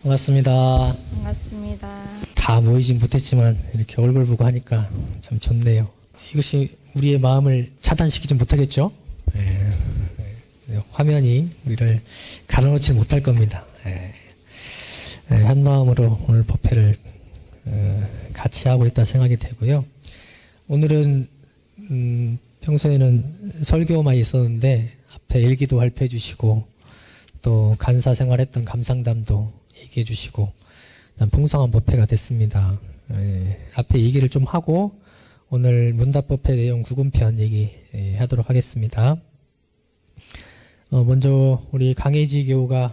반갑습니다. 반갑습니다. 다 모이진 못했지만 이렇게 얼굴 보고 하니까 참 좋네요. 이것이 우리의 마음을 차단시키지 못하겠죠? 화면이 우리를 가로놓지 못할 겁니다. 한 마음으로 오늘 법회를 같이 하고 있다 생각이 되고요. 오늘은 평소에는 설교만 있었는데 앞에 일기도 발표해 주시고 또 간사 생활했던 감상담도 얘기해 주시고 난 풍성한 법회가 됐습니다. 앞에 얘기를 좀 하고 오늘 문답법회 내용 구금편 얘기하도록 하겠습니다. 먼저 우리 강혜지 교우가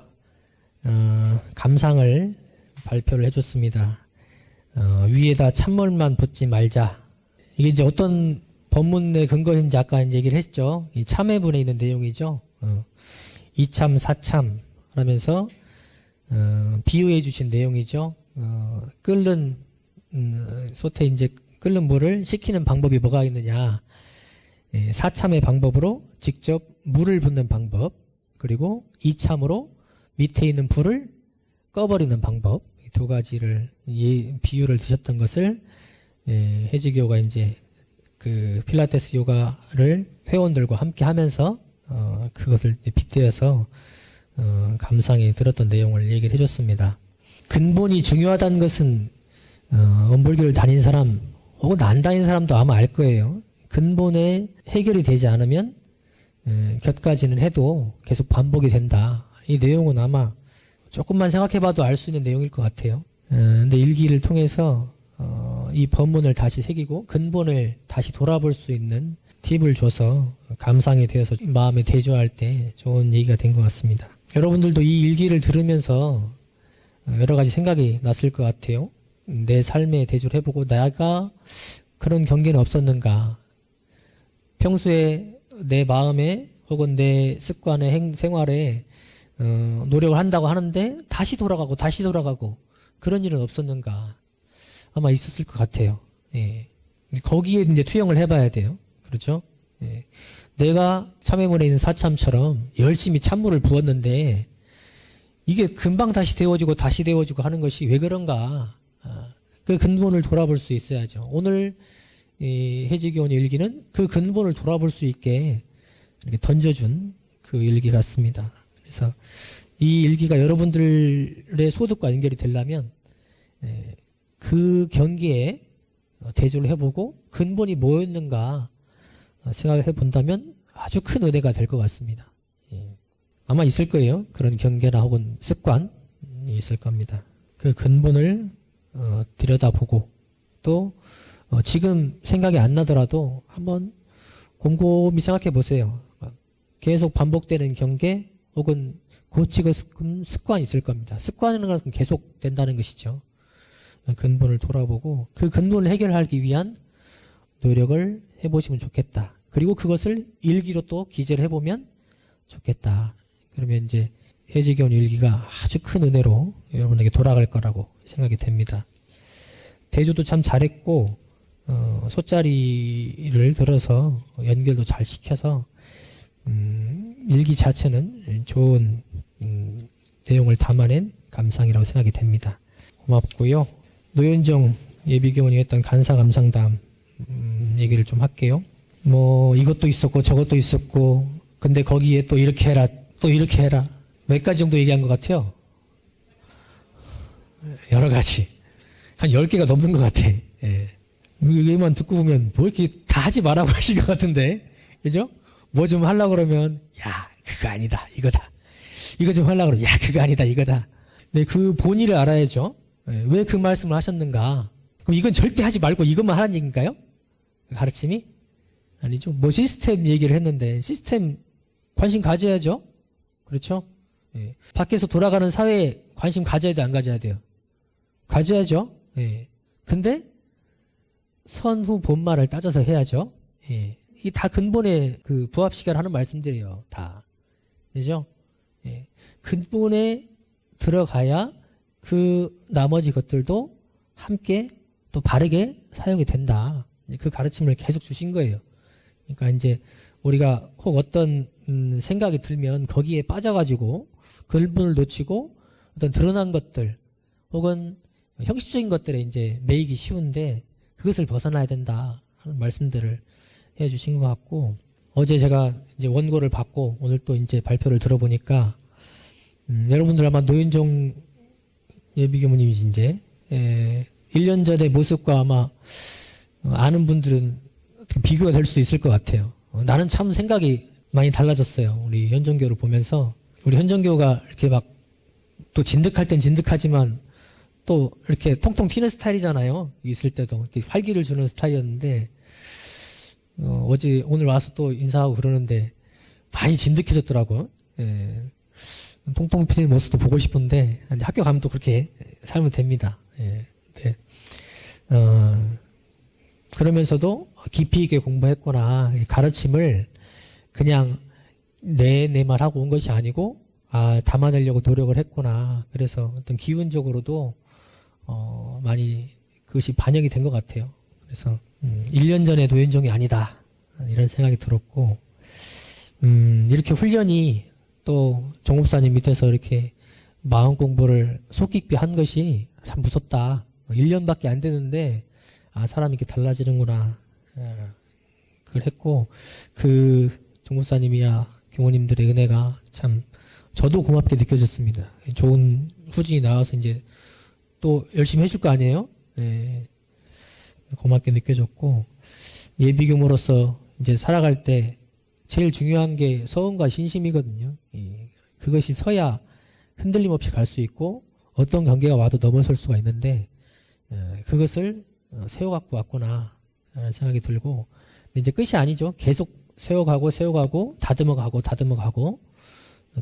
감상을 발표를 해줬습니다. 위에다 찬물만 붓지 말자. 이게 이제 어떤 법문의 근거인지 아까 이제 얘기를 했죠. 이 참회문에 있는 내용이죠. 이참 사참 하면서 비유해 주신 내용이죠. 끓는 솥에 이제 끓는 물을 식히는 방법이 뭐가 있느냐. 사참의 방법으로 직접 물을 붓는 방법, 그리고 이참으로 밑에 있는 불을 꺼버리는 방법, 이 두 가지를 비유를 드셨던 것을 해지교가 이제 그 필라테스 요가를 회원들과 함께 하면서 그것을 빗대어서 감상이 들었던 내용을 얘기를 해줬습니다. 근본이 중요하다는 것은 원불교를 다닌 사람 혹은 안 다닌 사람도 아마 알 거예요. 근본에 해결이 되지 않으면 곁가지는 해도 계속 반복이 된다. 이 내용은 아마 조금만 생각해봐도 알 수 있는 내용일 것 같아요. 근데 일기를 통해서 이 법문을 다시 새기고 근본을 다시 돌아볼 수 있는 팁을 줘서 감상이 되어서 마음에 대조할 때 좋은 얘기가 된 것 같습니다. 여러분들도 이 일기를 들으면서 여러 가지 생각이 났을 것 같아요. 내 삶에 대조를 해보고 내가 그런 경계는 없었는가. 평소에 내 마음에 혹은 내 습관의 생활에 노력을 한다고 하는데 다시 돌아가고 그런 일은 없었는가. 아마 있었을 것 같아요. 거기에 이제 투영을 해봐야 돼요. 그렇죠? 내가 참회문에 있는 사참처럼 열심히 찬물을 부었는데 이게 금방 다시 데워지고 하는 것이 왜 그런가. 그 근본을 돌아볼 수 있어야죠. 오늘 해지교원의 일기는 그 근본을 돌아볼 수 있게 이렇게 던져준 그 일기 같습니다. 그래서 이 일기가 여러분들의 소득과 연결이 되려면 그 경계에 대조를 해보고 근본이 뭐였는가 생각을 해본다면 아주 큰 은혜가 될 것 같습니다. 아마 있을 거예요. 그런 경계나 혹은 습관이 있을 겁니다. 그 근본을 들여다보고 또 지금 생각이 안 나더라도 한번 곰곰이 생각해 보세요. 계속 반복되는 경계 혹은 고치고 습관이 있을 겁니다. 습관이라는 것은 계속 된다는 것이죠. 근본을 돌아보고 그 근본을 해결하기 위한 노력을 해보시면 좋겠다. 그리고 그것을 일기로 또 기재를 해보면 좋겠다. 그러면 이제 해지교원 일기가 아주 큰 은혜로 여러분에게 돌아갈 거라고 생각이 됩니다. 대조도 참 잘했고 소자리를 들어서 연결도 잘 시켜서 일기 자체는 좋은 내용을 담아낸 감상이라고 생각이 됩니다. 고맙고요. 노현정 예비교원이 했던 간사 감상담 얘기를 좀 할게요. 뭐 이것도 있었고 저것도 있었고 근데 거기에 또 이렇게 해라 또 이렇게 해라 몇 가지 정도 얘기한 것 같아요. 여러 가지 한 10개가 넘는 것 같아. 얘만 듣고 보면 뭐 이렇게 다 하지 말라고 하신 것 같은데 그죠? 뭐 좀 하려고 그러면 야 그거 아니다 이거다. 이거 좀 하려고 그러면 야 그거 아니다 이거다. 네, 그 본의를 알아야죠. 왜 그 말씀을 하셨는가. 그럼 이건 절대 하지 말고 이것만 하라는 얘기인가요? 가르침이? 아니죠. 뭐 시스템 얘기를 했는데 시스템 관심 가져야죠. 그렇죠? 밖에서 돌아가는 사회에 관심 가져야 돼 안 가져야 돼요? 가져야죠. 근데 선후 본말을 따져서 해야죠. 이 다 근본에 그 부합시켜를 하는 말씀들이에요. 다. 그죠? 근본에 들어가야 그 나머지 것들도 함께 또 바르게 사용이 된다. 그 가르침을 계속 주신 거예요. 그러니까 이제 우리가 혹 어떤 생각이 들면 거기에 빠져가지고 근본을 놓치고 어떤 드러난 것들 혹은 형식적인 것들에 이제 매이기 쉬운데 그것을 벗어나야 된다 하는 말씀들을 해주신 것 같고, 어제 제가 이제 원고를 받고 오늘 또 이제 발표를 들어보니까 여러분들 아마 노현종 예비교무님이 이제 1년 전의 모습과 아마 아는 분들은 비교가 될 수도 있을 것 같아요. 나는 참 생각이 많이 달라졌어요. 우리 현정교를 보면서. 우리 현정교가 이렇게 막 또 진득할 땐 진득하지만 또 이렇게 통통 튀는 스타일이잖아요. 있을 때도 이렇게 활기를 주는 스타일이었는데 어제 오늘 와서 또 인사하고 그러는데 많이 진득해졌더라고요. 예. 통통 튀는 모습도 보고 싶은데 학교 가면 또 그렇게 살면 됩니다. 예. 네. 그러면서도 깊이 있게 공부했구나. 가르침을 그냥 내 말 하고 온 것이 아니고 담아내려고 노력을 했구나. 그래서 어떤 기운적으로도 많이 그것이 반영이 된 것 같아요. 그래서 1년 전에 노현종이 아니다 이런 생각이 들었고, 이렇게 훈련이 또 종업사님 밑에서 이렇게 마음 공부를 속 깊이 한 것이 참 무섭다. 1년밖에 안 되는데 사람이 이렇게 달라지는구나. 그걸 했고, 그 종업사님이야 교우님들의 은혜가 참 저도 고맙게 느껴졌습니다. 좋은 후진이 나와서 이제 또 열심히 해줄 거 아니에요? 예. 고맙게 느껴졌고, 예비교무로서 이제 살아갈 때 제일 중요한 게 서원과 신심이거든요. 예. 그것이 서야 흔들림 없이 갈 수 있고 어떤 관계가 와도 넘어설 수가 있는데 그것을 세워갖고 왔구나 라는 생각이 들고, 근데 이제 끝이 아니죠. 계속 세워가고 다듬어가고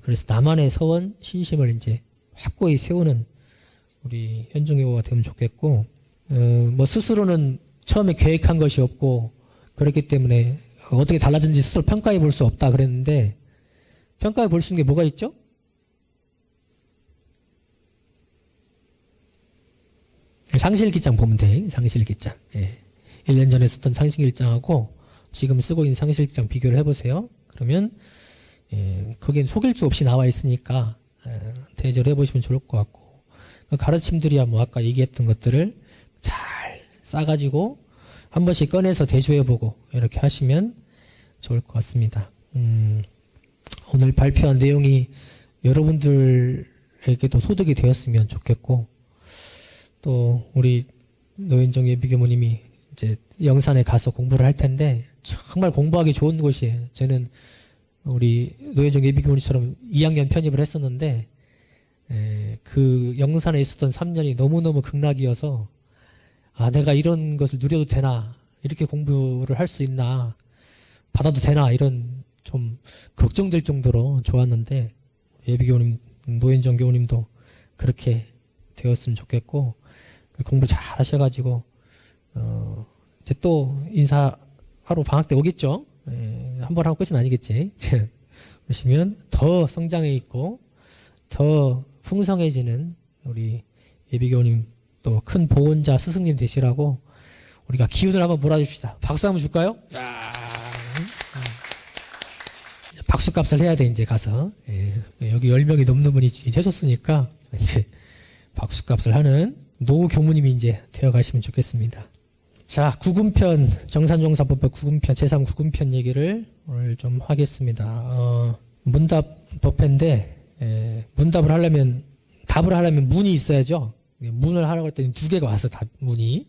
그래서 나만의 서원 신심을 이제 확고히 세우는 우리 현종교가 되면 좋겠고, 뭐 스스로는 처음에 계획한 것이 없고 그렇기 때문에 어떻게 달라졌는지 스스로 평가해 볼 수 없다 그랬는데, 평가해 볼 수 있는 게 뭐가 있죠? 상실일기장 보면 돼. 상실일기장. 예. 1년 전에 썼던 상실일기장하고 지금 쓰고 있는 상실일기장 비교를 해보세요. 그러면 거기엔 속일 수 없이 나와 있으니까 대조를 해보시면 좋을 것 같고, 그 가르침들이야 뭐 아까 얘기했던 것들을 잘 싸가지고 한 번씩 꺼내서 대조해보고 이렇게 하시면 좋을 것 같습니다. 오늘 발표한 내용이 여러분들에게도 소득이 되었으면 좋겠고, 또 우리 노현종 예비교무님이 이제 영산에 가서 공부를 할 텐데 정말 공부하기 좋은 곳이에요. 저는 우리 노현종 예비교무님처럼 2학년 편입을 했었는데 그 영산에 있었던 3년이 너무너무 극락이어서 내가 이런 것을 누려도 되나, 이렇게 공부를 할 수 있나, 받아도 되나, 이런 좀 걱정될 정도로 좋았는데, 예비교우님, 노현정 교우님도 그렇게 되었으면 좋겠고, 공부 잘 하셔가지고 이제 또 인사하러 방학 때 오겠죠. 한 번 하고 끝은 아니겠지. 그러시면 더 성장해 있고 더 풍성해지는 우리 예비교우님, 또 큰 보온자 스승님 되시라고 우리가 기운을 한번 몰아줍시다. 박수 한번 줄까요? 박수값을 해야 돼. 이제 가서 여기 10명이 넘는 분이 해줬으니까 이제 박수값을 하는 노 교무님이 이제 되어가시면 좋겠습니다. 자, 구군편, 정산종사법법 구군편, 제3구군편 얘기를 오늘 좀 하겠습니다. 문답 법회인데, 문답을 하려면, 답을 하려면 문이 있어야죠. 문을 하라고 했더니 2개가 왔어, 문이.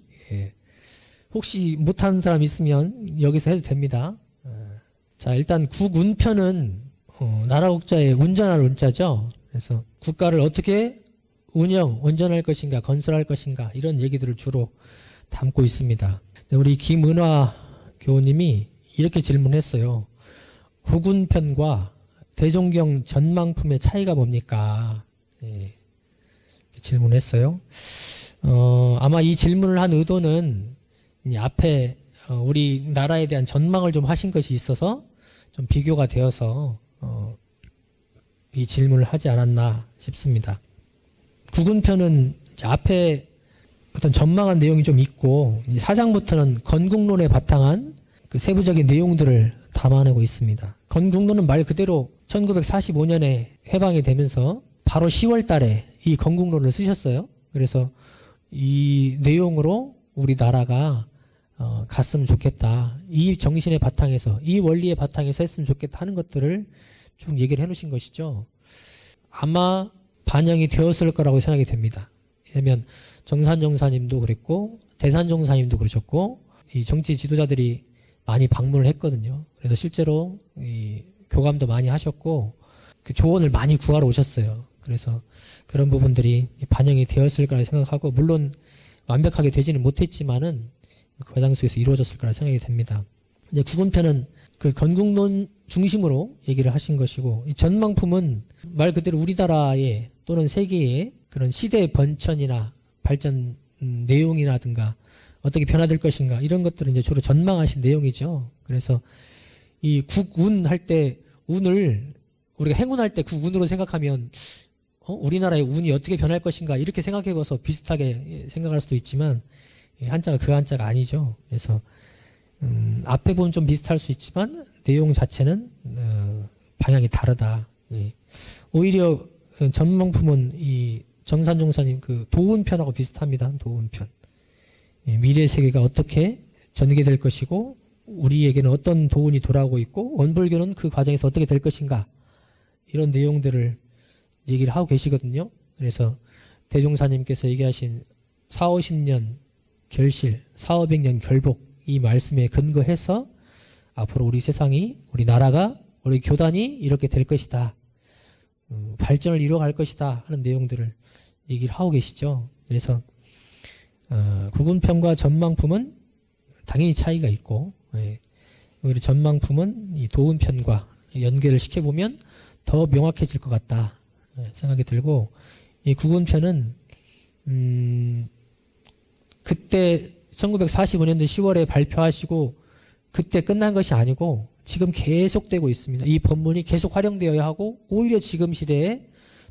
혹시 못하는 사람 있으면 여기서 해도 됩니다. 자, 일단 구군편은, 나라 국자의 운전할 운자죠. 그래서 국가를 어떻게 운전할 것인가, 건설할 것인가, 이런 얘기들을 주로 담고 있습니다. 우리 김은화 교우님이 이렇게 질문했어요. 구군편과 대종경 전망품의 차이가 뭡니까? 질문했어요. 아마 이 질문을 한 의도는 앞에 우리나라에 대한 전망을 좀 하신 것이 있어서 좀 비교가 되어서 이 질문을 하지 않았나 싶습니다. 구군편은 앞에 어떤 전망한 내용이 좀 있고, 사장부터는 건국론에 바탕한 그 세부적인 내용들을 담아내고 있습니다. 건국론은 말 그대로 1945년에 해방이 되면서 바로 10월 달에 이 건국론을 쓰셨어요. 그래서 이 내용으로 우리나라가 갔으면 좋겠다. 이 정신의 바탕에서, 이 원리의 바탕에서 했으면 좋겠다 하는 것들을 쭉 얘기를 해놓으신 것이죠. 아마 반영이 되었을 거라고 생각이 됩니다. 왜냐하면 정산정사님도 그랬고 대산정사님도 그러셨고 이 정치 지도자들이 많이 방문을 했거든요. 그래서 실제로 이 교감도 많이 하셨고 그 조언을 많이 구하러 오셨어요. 그래서 그런 부분들이 반영이 되었을 거라 생각하고, 물론 완벽하게 되지는 못했지만은 그 과정 속에서 이루어졌을 거라 생각이 됩니다. 이제 구군편은 그 건국론 중심으로 얘기를 하신 것이고, 이 전망품은 말 그대로 우리나라의 또는 세계의 그런 시대의 번천이나 발전 내용이라든가 어떻게 변화될 것인가 이런 것들을 이제 주로 전망하신 내용이죠. 그래서 이 국운 할 때 운을 우리가 행운할 때 국운으로 생각하면 우리나라의 운이 어떻게 변할 것인가 이렇게 생각해봐서 비슷하게 생각할 수도 있지만 한자가 그 한자가 아니죠. 그래서 앞에 보면 좀 비슷할 수 있지만 내용 자체는 방향이 다르다. 예. 오히려 전망품은 이 정산종사님 그 도운편하고 비슷합니다. 도운편. 예, 미래 세계가 어떻게 전개될 것이고 우리에게는 어떤 도운이 돌아오고 있고 원불교는 그 과정에서 어떻게 될 것인가 이런 내용들을 얘기를 하고 계시거든요. 그래서 대종사님께서 얘기하신 40-50년 결실, 400-500년 결복 이 말씀에 근거해서 앞으로 우리 세상이, 우리 나라가, 우리 교단이 이렇게 될 것이다. 발전을 이루어갈 것이다 하는 내용들을 얘기를 하고 계시죠. 그래서 구분편과 전망품은 당연히 차이가 있고, 예. 오히려 전망품은 이 도운편과 연계를 시켜보면 더 명확해질 것 같다 생각이 들고, 이 구분편은 그때 1945년도 10월에 발표하시고 그때 끝난 것이 아니고 지금 계속되고 있습니다. 이 법문이 계속 활용되어야 하고 오히려 지금 시대에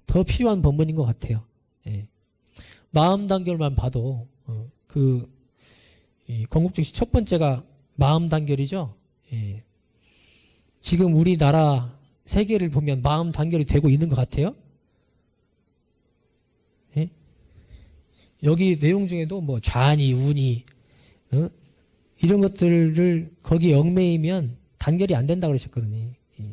더 필요한 법문인 것 같아요. 예. 마음 단결만 봐도 이 건국증시 첫 번째가 마음 단결이죠. 예. 지금 우리나라 세계를 보면 마음 단결이 되고 있는 것 같아요. 예? 여기 내용 중에도 뭐 좌니 우니 이런 것들을 거기에 얽매이면 단결이 안 된다 그러셨거든요. 예.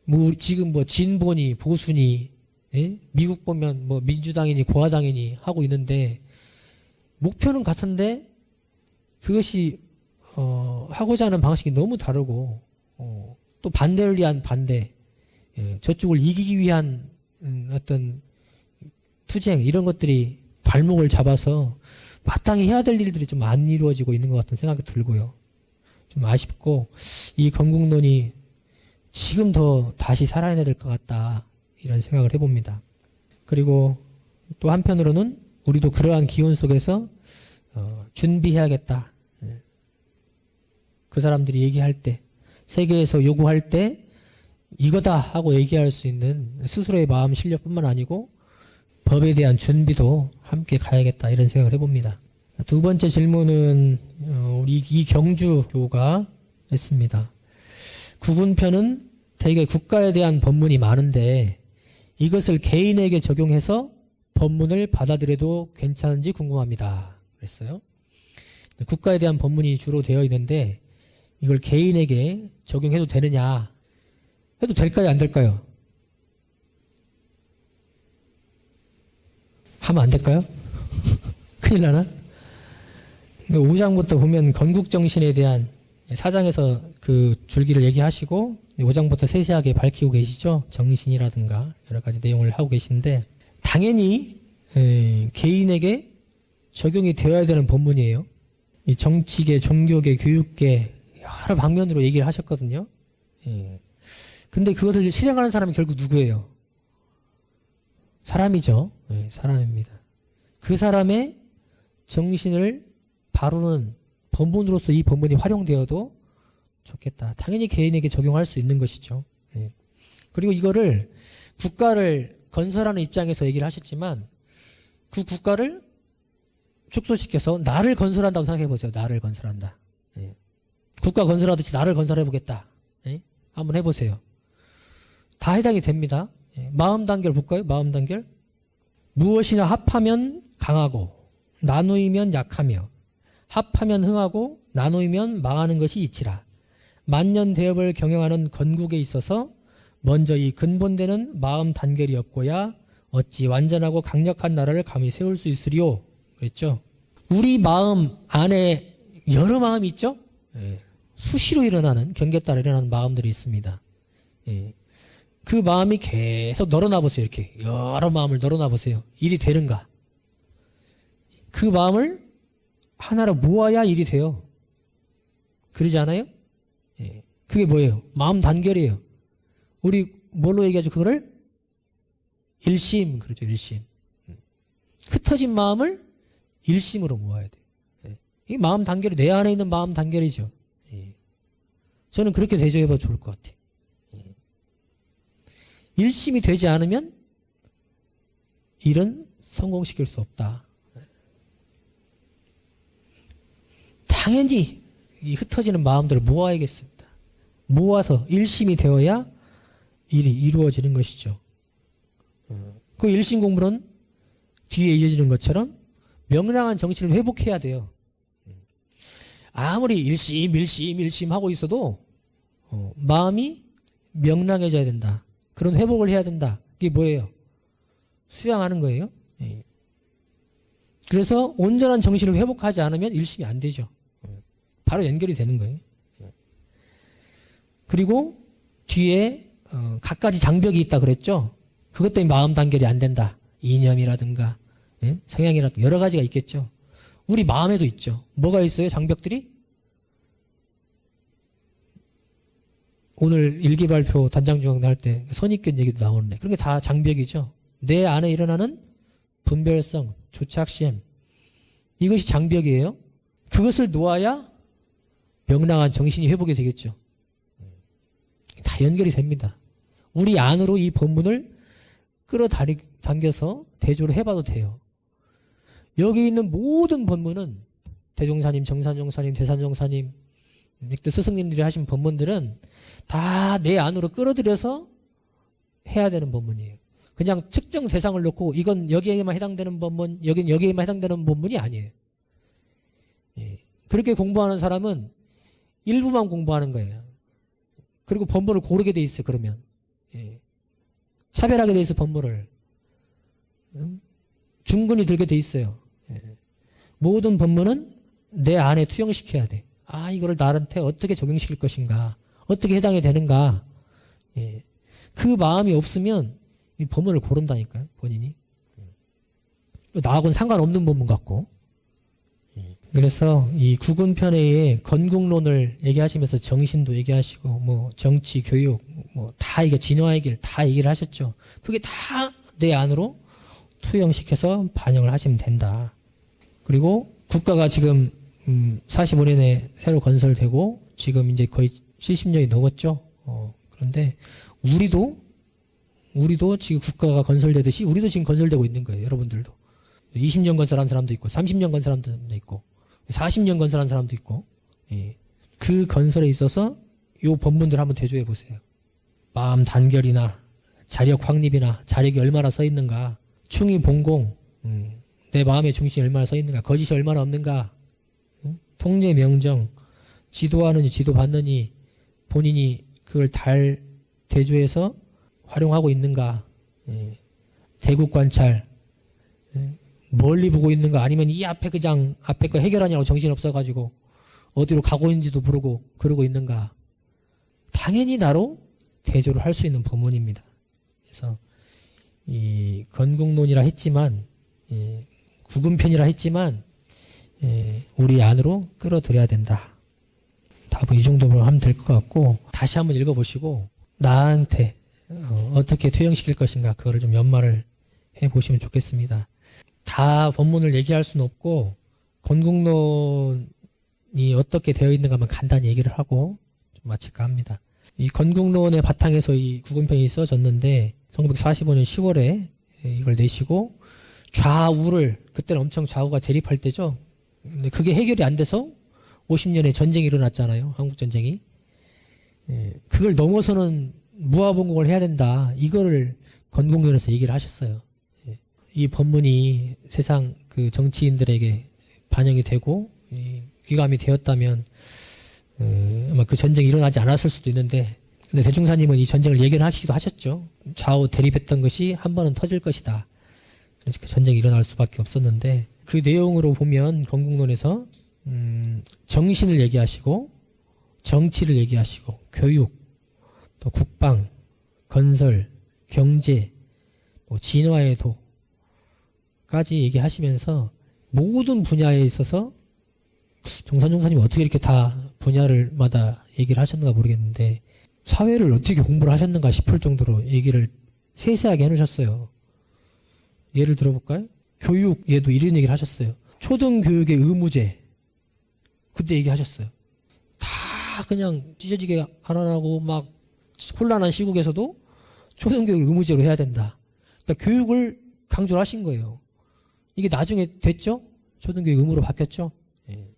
뭐 지금 뭐 진보니 보수니, 예? 미국 보면 뭐 민주당이니 공화당이니 하고 있는데 목표는 같은데 그것이 하고자 하는 방식이 너무 다르고 또 반대를 위한 반대, 예, 저쪽을 이기기 위한 어떤 투쟁 이런 것들이 발목을 잡아서 마땅히 해야 될 일들이 좀 안 이루어지고 있는 것 같은 생각이 들고요. 좀 아쉽고 이 건국론이 지금 더 다시 살아야 될 것 같다 이런 생각을 해봅니다. 그리고 또 한편으로는 우리도 그러한 기온 속에서 준비해야겠다. 그 사람들이 얘기할 때 세계에서 요구할 때 이거다 하고 얘기할 수 있는 스스로의 마음 실력뿐만 아니고 법에 대한 준비도 함께 가야겠다 이런 생각을 해봅니다. 두 번째 질문은 우리 이경주교가 했습니다. 구분편은 대개 국가에 대한 법문이 많은데 이것을 개인에게 적용해서 법문을 받아들여도 괜찮은지 궁금합니다. 그랬어요. 국가에 대한 법문이 주로 되어 있는데 이걸 개인에게 적용해도 되느냐? 해도 될까요? 안 될까요? 하면 안 될까요? 큰일 나나? 5장부터 보면 건국정신에 대한 4장에서 그 줄기를 얘기하시고 5장부터 세세하게 밝히고 계시죠. 정신이라든가 여러 가지 내용을 하고 계신데 당연히 개인에게 적용이 되어야 되는 법문이에요. 이 정치계, 종교계, 교육계 여러 방면으로 얘기를 하셨거든요. 근데 그것을 실행하는 사람이 결국 누구예요? 사람이죠. 사람입니다. 그 사람의 정신을 바로는 법문으로서 이 법문이 활용되어도 좋겠다. 당연히 개인에게 적용할 수 있는 것이죠. 그리고 이거를 국가를 건설하는 입장에서 얘기를 하셨지만 그 국가를 축소시켜서 나를 건설한다고 생각해 보세요. 나를 건설한다. 국가 건설하듯이 나를 건설해 보겠다. 한번 해보세요. 다 해당이 됩니다. 마음 단결 볼까요? 마음 단결. 무엇이나 합하면 강하고 나누이면 약하며 합하면 흥하고 나누이면 망하는 것이 이치라. 만년 대업을 경영하는 건국에 있어서 먼저 이 근본되는 마음 단결이 없고야 어찌 완전하고 강력한 나라를 감히 세울 수 있으리요. 그랬죠. 우리 마음 안에 여러 마음이 있죠. 수시로 일어나는, 경계 따라 일어나는 마음들이 있습니다. 그 마음이 계속 널어놔 보세요. 이렇게 여러 마음을 널어놔 보세요. 일이 되는가. 그 마음을 하나로 모아야 일이 돼요. 그러지 않아요? 그게 뭐예요? 마음 단결이에요. 우리 뭘로 얘기하죠? 그거를 일심, 그러죠. 일심. 흩어진 마음을 일심으로 모아야 돼요. 이 마음 단결이 내 안에 있는 마음 단결이죠. 저는 그렇게 대조해봐도 좋을 것 같아요. 일심이 되지 않으면 일은 성공시킬 수 없다. 당연히 이 흩어지는 마음들을 모아야겠습니다. 모아서 일심이 되어야 일이 이루어지는 것이죠. 그 일심 공부는 뒤에 이어지는 것처럼 명랑한 정신을 회복해야 돼요. 아무리 일심 하고 있어도 마음이 명랑해져야 된다. 그런 회복을 해야 된다. 이게 뭐예요? 수양하는 거예요. 그래서 온전한 정신을 회복하지 않으면 일심이 안 되죠. 바로 연결이 되는 거예요. 그리고 뒤에 갖가지 장벽이 있다 그랬죠. 그것 때문에 마음 단결이 안 된다. 이념이라든가 성향이라든가 여러 가지가 있겠죠. 우리 마음에도 있죠. 뭐가 있어요? 장벽들이? 오늘 일기발표 단장중앙 할 때 선입견 얘기도 나오는데 그런 게 다 장벽이죠. 내 안에 일어나는 분별성, 주착심 이것이 장벽이에요. 그것을 놓아야 명랑한 정신이 회복이 되겠죠. 다 연결이 됩니다. 우리 안으로 이 본문을 끌어당겨서 대조를 해봐도 돼요. 여기 있는 모든 본문은 대종사님, 정산종사님, 대산종사님, 또 스승님들이 하신 본문들은 다 내 안으로 끌어들여서 해야 되는 본문이에요. 그냥 특정 대상을 놓고 이건 여기에만 해당되는 본문, 여긴 여기에만 해당되는 본문이 아니에요. 그렇게 공부하는 사람은 일부만 공부하는 거예요. 그리고 본문을 고르게 돼 있어요. 그러면 차별하게 돼 있어. 본문을 중근히 들게 돼 있어요. 모든 본문은 내 안에 투영시켜야 돼. 아, 이거를 나한테 어떻게 적용시킬 것인가, 어떻게 해당이 되는가. 그 마음이 없으면 이 본문을 고른다니까요. 본인이 나하고는 상관없는 본문 같고. 그래서 이 구근편의 건국론을 얘기하시면서 정신도 얘기하시고 뭐 정치, 교육 뭐 다 이게 진화의 길 다 얘기를 하셨죠. 그게 다 내 안으로 투영시켜서 반영을 하시면 된다. 그리고 국가가 지금 45년에 새로 건설되고 지금 이제 거의 70년이 넘었죠. 그런데 우리도 지금 국가가 건설되듯이 우리도 지금 건설되고 있는 거예요. 여러분들도 20년 건설한 사람도 있고 30년 건설한 사람도 있고 40년 건설한 사람도 있고. 그 건설에 있어서 요 본문들 한번 대조해 보세요. 마음 단결이나 자력 확립이나 자력이 얼마나 서 있는가, 충이 봉공, 내 마음의 중심이 얼마나 서 있는가, 거짓이 얼마나 없는가, 통제 명정, 지도하느니 지도받느니 본인이 그걸 잘 대조해서 활용하고 있는가, 대국 관찰, 멀리 보고 있는가, 아니면 이 앞에 그냥 앞에 거 해결하냐고 정신 없어가지고 어디로 가고 있는지도 모르고 그러고 있는가. 당연히 나로 대조를 할 수 있는 본문입니다. 그래서 이 건국론이라 했지만, 구근편이라 했지만, 우리 안으로 끌어들여야 된다. 답은 이 정도로 하면 될 것 같고, 다시 한번 읽어보시고 나한테 어떻게 투영시킬 것인가 그거를 좀 연마를 해보시면 좋겠습니다. 다 본문을 얘기할 수는 없고 건국론이 어떻게 되어 있는가만 간단히 얘기를 하고 좀 마칠까 합니다. 이 건국론의 바탕에서 이 구근편이 써졌는데 1945년 10월에 이걸 내시고 좌우를, 그때는 엄청 좌우가 대립할 때죠. 근데 그게 해결이 안 돼서 50년에 전쟁이 일어났잖아요. 한국전쟁이. 그걸 넘어서는 무화봉공을 해야 된다. 이거를 건국론에서 얘기를 하셨어요. 이 법문이 세상 그 정치인들에게 반영이 되고 귀감이 되었다면 아마 그 전쟁이 일어나지 않았을 수도 있는데, 근데 대종사님은 이 전쟁을 예견하시기도 하셨죠. 좌우 대립했던 것이 한 번은 터질 것이다. 그래서 그 전쟁이 일어날 수밖에 없었는데, 그 내용으로 보면 건국론에서 정신을 얘기하시고 정치를 얘기하시고 교육, 또 국방, 건설, 경제, 또 진화의 도까지 얘기하시면서 모든 분야에 있어서 정산종사님이 어떻게 이렇게 다 분야를마다 얘기를 하셨는가 모르겠는데 사회를 어떻게 공부를 하셨는가 싶을 정도로 얘기를 세세하게 해놓으셨어요. 예를 들어볼까요? 교육에도 이런 얘기를 하셨어요. 초등교육의 의무제 그때 얘기하셨어요. 다 그냥 찢어지게 가난하고 막 혼란한 시국에서도 초등교육을 의무제로 해야 된다. 그러니까 교육을 강조를 하신 거예요. 이게 나중에 됐죠? 초등교육 의무로 바뀌었죠? 예.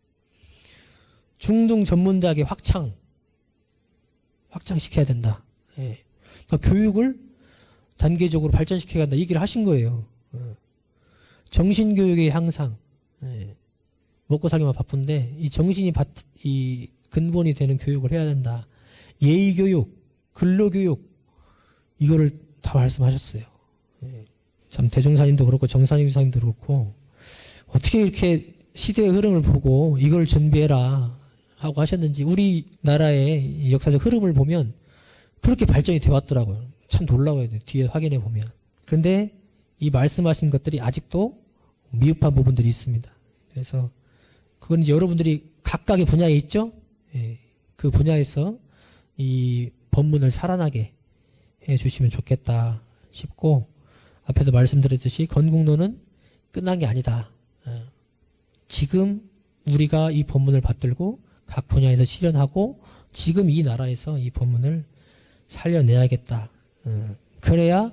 중등 전문대학의 확장시켜야 된다. 예. 그러니까 교육을 단계적으로 발전시켜야 한다. 얘기를 하신 거예요. 정신교육의 향상. 예. 먹고 살기만 바쁜데 이 정신이 이 근본이 되는 교육을 해야 된다. 예의교육, 근로교육 이거를 다 말씀하셨어요. 예. 참 대종사님도 그렇고 정산님도 그렇고 어떻게 이렇게 시대의 흐름을 보고 이걸 준비해라 하고 하셨는지 우리나라의 역사적 흐름을 보면 그렇게 발전이 되어 왔더라고요. 참 놀라워요. 뒤에 확인해 보면. 그런데 이 말씀하신 것들이 아직도 미흡한 부분들이 있습니다. 그래서 그건 여러분들이 각각의 분야에 있죠? 예, 그 분야에서 이 법문을 살아나게 해 주시면 좋겠다 싶고, 앞에도 말씀드렸듯이 건국론은 끝난 게 아니다. 지금 우리가 이 법문을 받들고 각 분야에서 실현하고 지금 이 나라에서 이 법문을 살려내야겠다. 그래야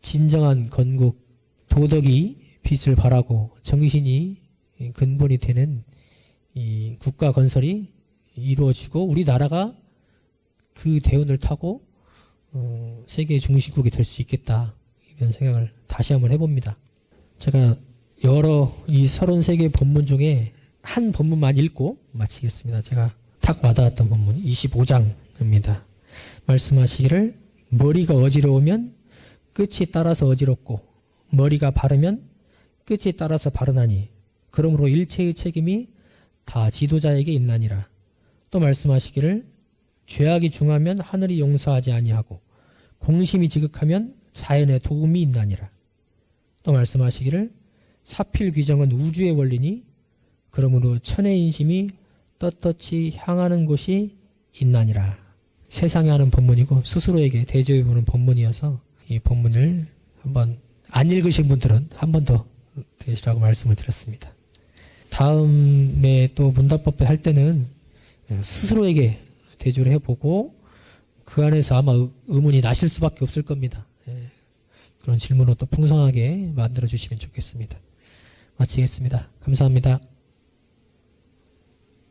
진정한 건국, 도덕이 빛을 발하고 정신이 근본이 되는 이 국가 건설이 이루어지고 우리나라가 그 대운을 타고 세계 중심국이 될 수 있겠다. 이런 생각을 다시 한번 해봅니다. 제가 여러 이 33개 법문 중에 한 법문만 읽고 마치겠습니다. 제가 탁 와닿았던 법문 25장입니다. 말씀하시기를 머리가 어지러우면 끝이 따라서 어지럽고 머리가 바르면 끝이 따라서 바르나니 그러므로 일체의 책임이 다 지도자에게 있나니라. 또 말씀하시기를 죄악이 중하면 하늘이 용서하지 아니하고 공심이 지극하면 자연의 도움이 있나니라. 또 말씀하시기를 사필 규정은 우주의 원리니 그러므로 천의 인심이 떳떳이 향하는 곳이 있나니라. 세상에 하는 법문이고 스스로에게 대조해 보는 법문이어서 이 법문을 한번 안 읽으신 분들은 한 번 더 들으시라고 말씀을 드렸습니다. 다음에 또 문답법회 할 때는 스스로에게 대조를 해보고 그 안에서 아마 의문이 나실 수밖에 없을 겁니다. 그런 질문을 또 풍성하게 만들어 주시면 좋겠습니다. 마치겠습니다. 감사합니다.